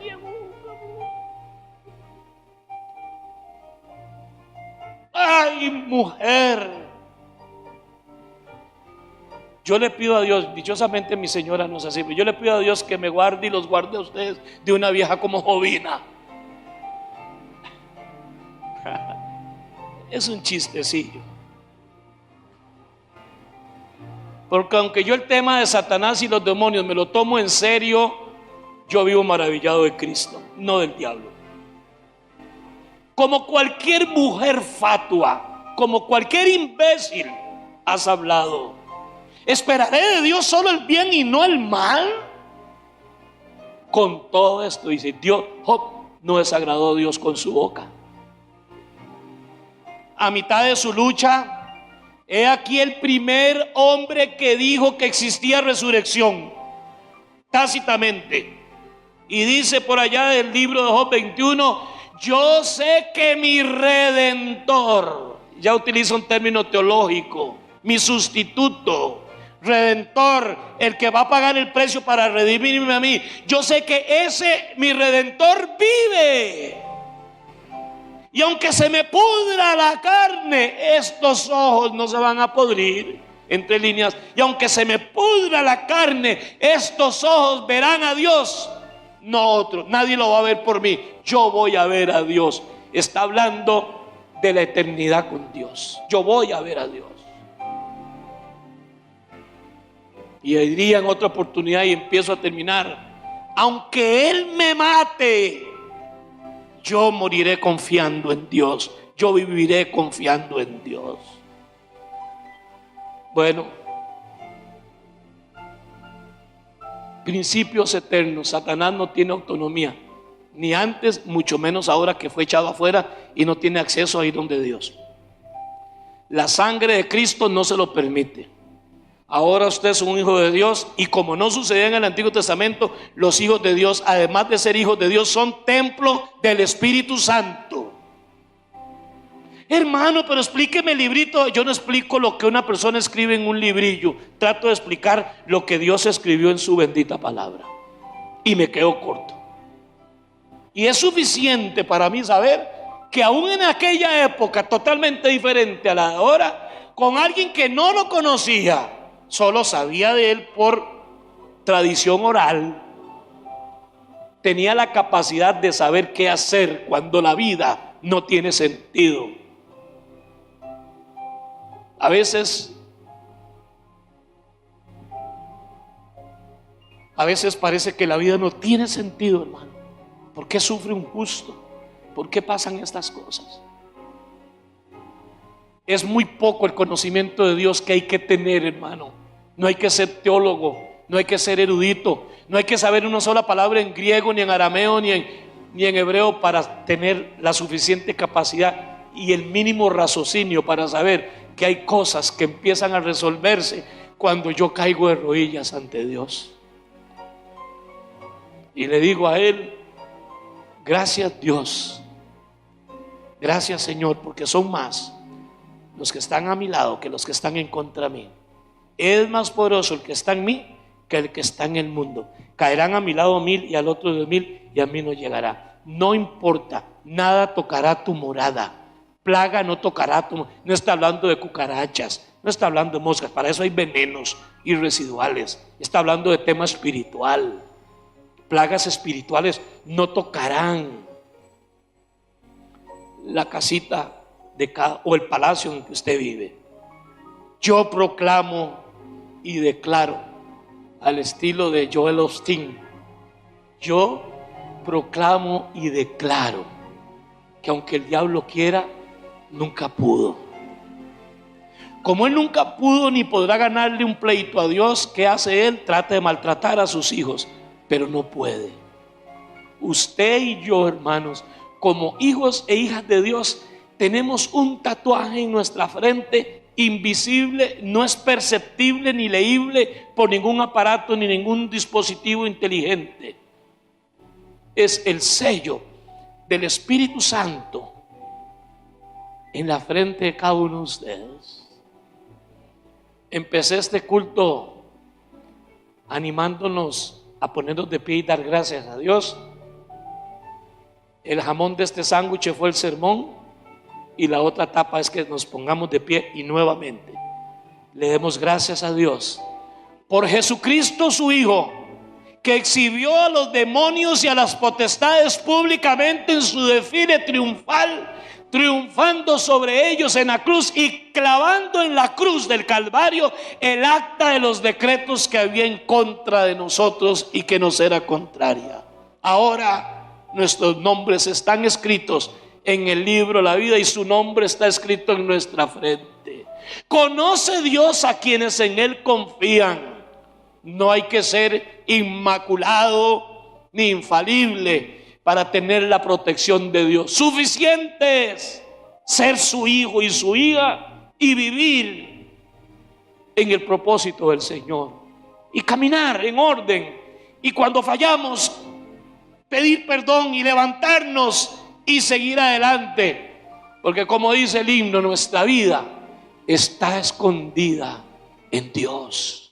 Ay, mujer, yo le pido a Dios, dichosamente mi señora no es así, pero yo le pido a Dios que me guarde y los guarde a ustedes de una vieja como Jovina. Es un chistecillo, porque aunque yo el tema de Satanás y los demonios me lo tomo en serio, yo vivo maravillado de Cristo, no del diablo. Como cualquier mujer fatua, como cualquier imbécil, has hablado. ¿Esperaré de Dios solo el bien y no el mal? Con todo esto, dice Dios, Job no desagradó a Dios con su boca. A mitad de su lucha, he aquí el primer hombre que dijo que existía resurrección, tácitamente. Y dice por allá del libro de Job 21, yo sé que mi Redentor, ya utiliza un término teológico, mi sustituto, Redentor, el que va a pagar el precio para redimirme a mí. Yo sé que ese, mi Redentor, vive. Y aunque se me pudra la carne, estos ojos no se van a podrir, entre líneas. Y aunque se me pudra la carne, estos ojos verán a Dios, no otro. Nadie lo va a ver por mí, yo voy a ver a Dios. Está hablando de la eternidad con Dios. Yo voy a ver a Dios. Y diría en otra oportunidad, y empiezo a terminar, aunque Él me mate, yo moriré confiando en Dios. Yo viviré confiando en Dios. Bueno, principios eternos. Satanás no tiene autonomía, ni antes, mucho menos ahora que fue echado afuera y no tiene acceso a ir donde Dios. La sangre de Cristo no se lo permite. Ahora usted es un hijo de Dios, y como no sucedía en el Antiguo Testamento, los hijos de Dios, además de ser hijos de Dios, son templo del Espíritu Santo. Hermano, pero explíqueme el librito. Yo no explico lo que una persona escribe en un librillo. Trato de explicar lo que Dios escribió en su bendita palabra, y me quedo corto. Y es suficiente para mí saber que aún en aquella época totalmente diferente a la de ahora, con alguien que no lo conocía, solo sabía de él por tradición oral, tenía la capacidad de saber qué hacer cuando la vida no tiene sentido. A veces parece que la vida no tiene sentido, hermano. ¿Por qué sufre un justo? ¿Por qué pasan estas cosas? Es muy poco el conocimiento de Dios que hay que tener, hermano. No hay que ser teólogo, no hay que ser erudito, no hay que saber una sola palabra en griego, ni en arameo, ni en hebreo para tener la suficiente capacidad y el mínimo raciocinio para saber que hay cosas que empiezan a resolverse cuando yo caigo de rodillas ante Dios y le digo a Él: gracias Dios, gracias Señor, porque son más los que están a mi lado que los que están en contra mí. Es más poderoso el que está en mí que el que está en el mundo. Caerán a mi lado 1000 y al otro 1000, y a mí no llegará. No importa, nada tocará tu morada. Plaga no tocará tu morada. No está hablando de cucarachas, no está hablando de moscas. Para eso hay venenos y residuales. Está hablando de tema espiritual. Plagas espirituales no tocarán la casita o el palacio en que usted vive. Yo proclamo y declaro, al estilo de Joel Osteen, yo proclamo y declaro que aunque el diablo quiera, nunca pudo. Como él nunca pudo ni podrá ganarle un pleito a Dios, ¿qué hace él? Trata de maltratar a sus hijos, pero no puede. Usted y yo, hermanos, como hijos e hijas de Dios, tenemos un tatuaje en nuestra frente, invisible, no es perceptible ni leíble por ningún aparato ni ningún dispositivo inteligente. Es el sello del Espíritu Santo en la frente de cada uno de ustedes. Empecé este culto animándonos a ponernos de pie y dar gracias a Dios. El jamón de este sándwich fue el sermón, y la otra etapa es que nos pongamos de pie y nuevamente le demos gracias a Dios por Jesucristo su Hijo, que exhibió a los demonios y a las potestades públicamente en su desfile triunfal, triunfando sobre ellos en la cruz y clavando en la cruz del Calvario el acta de los decretos que había en contra de nosotros y que nos era contraria. Ahora nuestros nombres están escritos en el libro de la vida y su nombre está escrito en nuestra frente. Conoce Dios a quienes en Él confían. No hay que ser inmaculado, ni infalible para tener la protección de Dios. Suficiente es ser su hijo y su hija y vivir en el propósito del Señor y caminar en orden. Y cuando fallamos, pedir perdón y levantarnos y seguir adelante. Porque como dice el himno, nuestra vida está escondida en Dios.